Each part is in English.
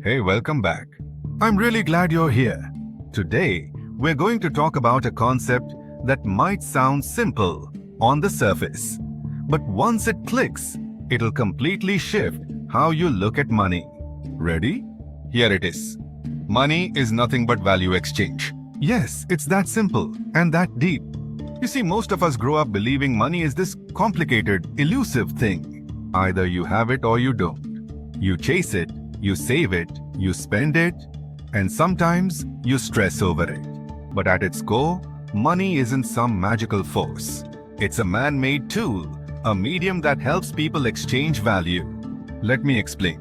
Hey, welcome back. I'm really glad you're here. Today, we're going to talk about a concept that might sound simple on the surface, but once it clicks, it'll completely shift how you look at money. Ready? Here it is. Money is nothing but value exchange. Yes, it's that simple and that deep. You see, most of us grow up believing money is this complicated, elusive thing. Either you have it or you don't. You chase it, you save it, you spend it, and sometimes you stress over it. But at its core, money isn't some magical force. It's a man-made tool, a medium that helps people exchange value. Let me explain.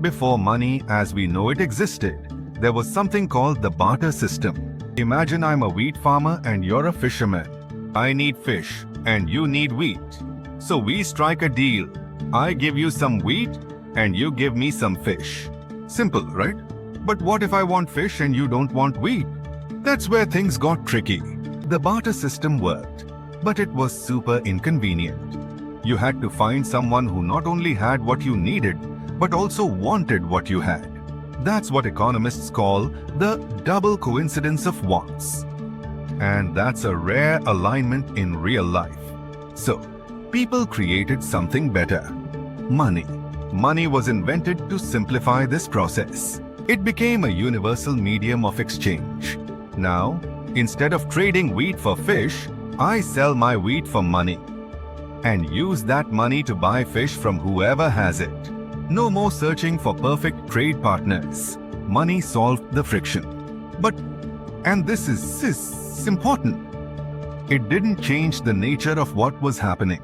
Before money as we know it existed, there was something called the barter system. Imagine I'm a wheat farmer and you're a fisherman. I need fish and you need wheat. So we strike a deal. I give you some wheat and you give me some fish. Simple, right? But what if I want fish and you don't want wheat? That's where things got tricky. The barter system worked, but it was super inconvenient. You had to find someone who not only had what you needed, but also wanted what you had. That's what economists call the double coincidence of wants. And that's a rare alignment in real life. So, people created something better. Money. Money was invented to simplify this process. It became a universal medium of exchange. Now, instead of trading wheat for fish, I sell my wheat for money and use that money to buy fish from whoever has it. No more searching for perfect trade partners. Money solved the friction. But, and this is important, it didn't change the nature of what was happening.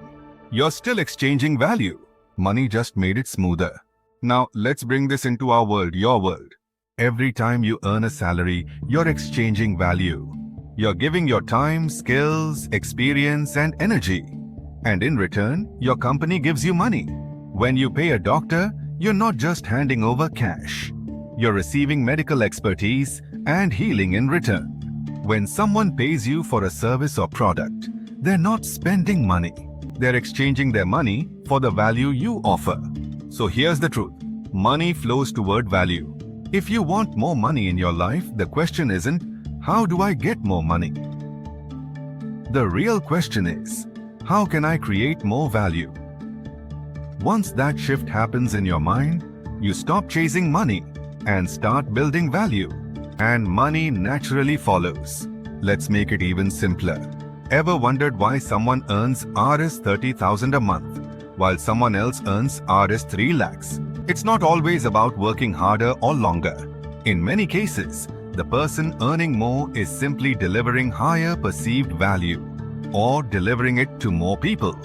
You're still exchanging value. Money just made it smoother. Now, let's bring this into our world, your world. Every time you earn a salary, you're exchanging value. You're giving your time, skills, experience, and energy. And in return, your company gives you money. When you pay a doctor, you're not just handing over cash. You're receiving medical expertise and healing in return. When someone pays you for a service or product, they're not spending money. They're exchanging their money for the value you offer. So here's the truth. Money flows toward value. If you want more money in your life, the question isn't, how do I get more money? The real question is, how can I create more value? Once that shift happens in your mind, you stop chasing money and start building value. And money naturally follows. Let's make it even simpler. Ever wondered why someone earns Rs 30,000 a month while someone else earns Rs 3 lakhs? It's not always about working harder or longer. In many cases, the person earning more is simply delivering higher perceived value, or delivering it to more people,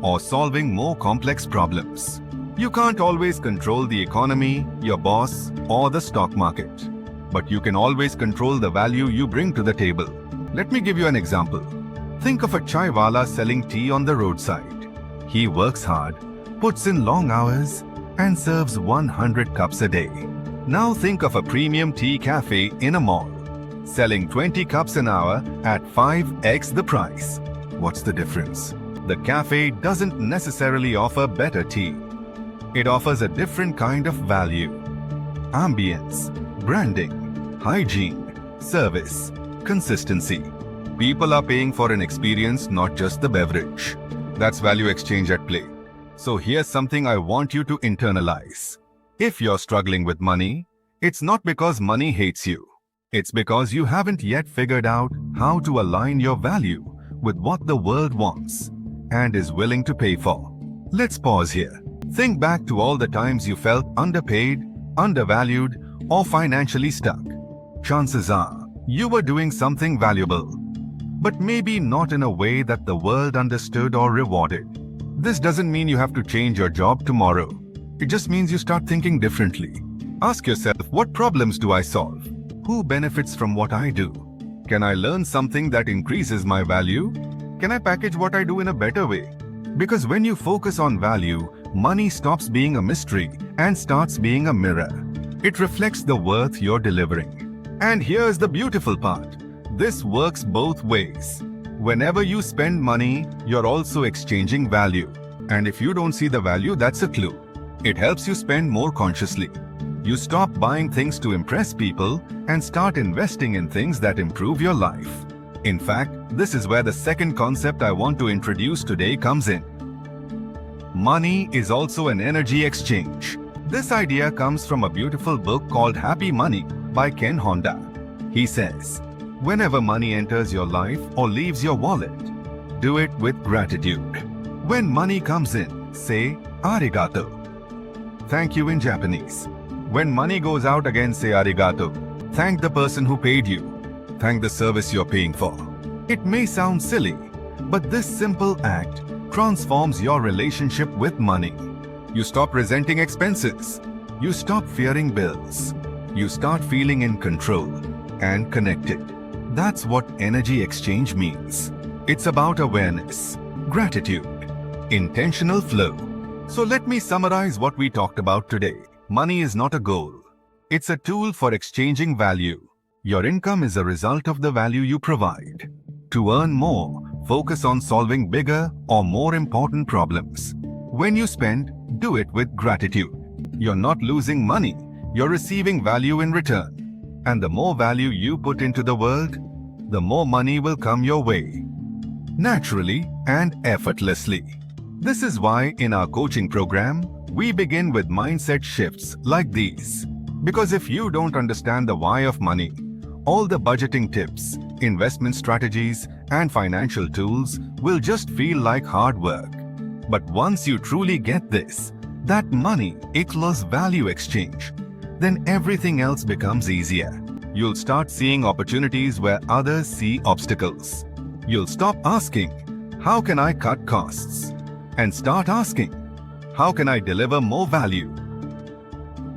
or solving more complex problems. You can't always control the economy, your boss, or the stock market. But you can always control the value you bring to the table. Let me give you an example. Think of a Chaiwala selling tea on the roadside. He works hard, puts in long hours, and serves 100 cups a day. Now think of a premium tea cafe in a mall, selling 20 cups an hour at 5x the price. What's the difference? The cafe doesn't necessarily offer better tea. It offers a different kind of value. Ambience, branding, hygiene, service, consistency. People are paying for an experience, not just the beverage. That's value exchange at play. So here's something I want you to internalize. If you're struggling with money, it's not because money hates you. It's because you haven't yet figured out how to align your value with what the world wants and is willing to pay for. Let's pause here. Think back to all the times you felt underpaid, undervalued, or financially stuck. Chances are you were doing something valuable, but maybe not in a way that the world understood or rewarded. This doesn't mean you have to change your job tomorrow. It just means you start thinking differently. Ask yourself, what problems do I solve? Who benefits from what I do? Can I learn something that increases my value? Can I package what I do in a better way? Because when you focus on value, money stops being a mystery and starts being a mirror. It reflects the worth you're delivering. And here's the beautiful part. This works both ways. Whenever you spend money, you're also exchanging value. And if you don't see the value, that's a clue. It helps you spend more consciously. You stop buying things to impress people and start investing in things that improve your life. In fact, this is where the second concept I want to introduce today comes in. Money is also an energy exchange. This idea comes from a beautiful book called Happy Money by Ken Honda. He says, whenever money enters your life or leaves your wallet, do it with gratitude. When money comes in, say Arigato. Thank you in Japanese. When money goes out again, say Arigato. Thank the person who paid you. Thank the service you're paying for. It may sound silly, but this simple act transforms your relationship with money. You stop resenting expenses. You stop fearing bills. You start feeling in control and connected. That's what energy exchange means. It's about awareness, gratitude, intentional flow. So let me summarize what we talked about today. Money is not a goal. It's a tool for exchanging value. Your income is a result of the value you provide. To earn more, focus on solving bigger or more important problems. When you spend, do it with gratitude. You're not losing money, you're receiving value in return. And the more value you put into the world, the more money will come your way. Naturally and effortlessly. This is why in our coaching program, we begin with mindset shifts like these. Because if you don't understand the why of money, all the budgeting tips, investment strategies, and financial tools will just feel like hard work. But once you truly get this, that money equals value exchange, then everything else becomes easier. You'll start seeing opportunities where others see obstacles. You'll stop asking, how can I cut costs? And start asking, how can I deliver more value?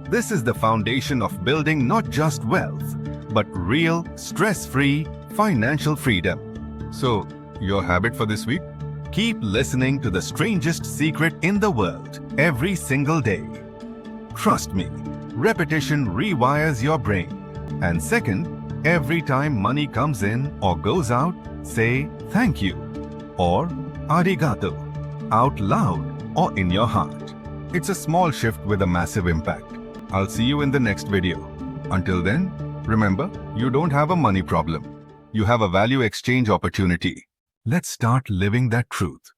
This is the foundation of building not just wealth, but real, stress-free financial freedom. So, your habit for this week? Keep listening to the strangest secret in the world every single day. Trust me, repetition rewires your brain. And second, every time money comes in or goes out, say thank you or arigato out loud or in your heart. It's a small shift with a massive impact. I'll see you in the next video. Until then, remember, you don't have a money problem. You have a value exchange opportunity. Let's start living that truth.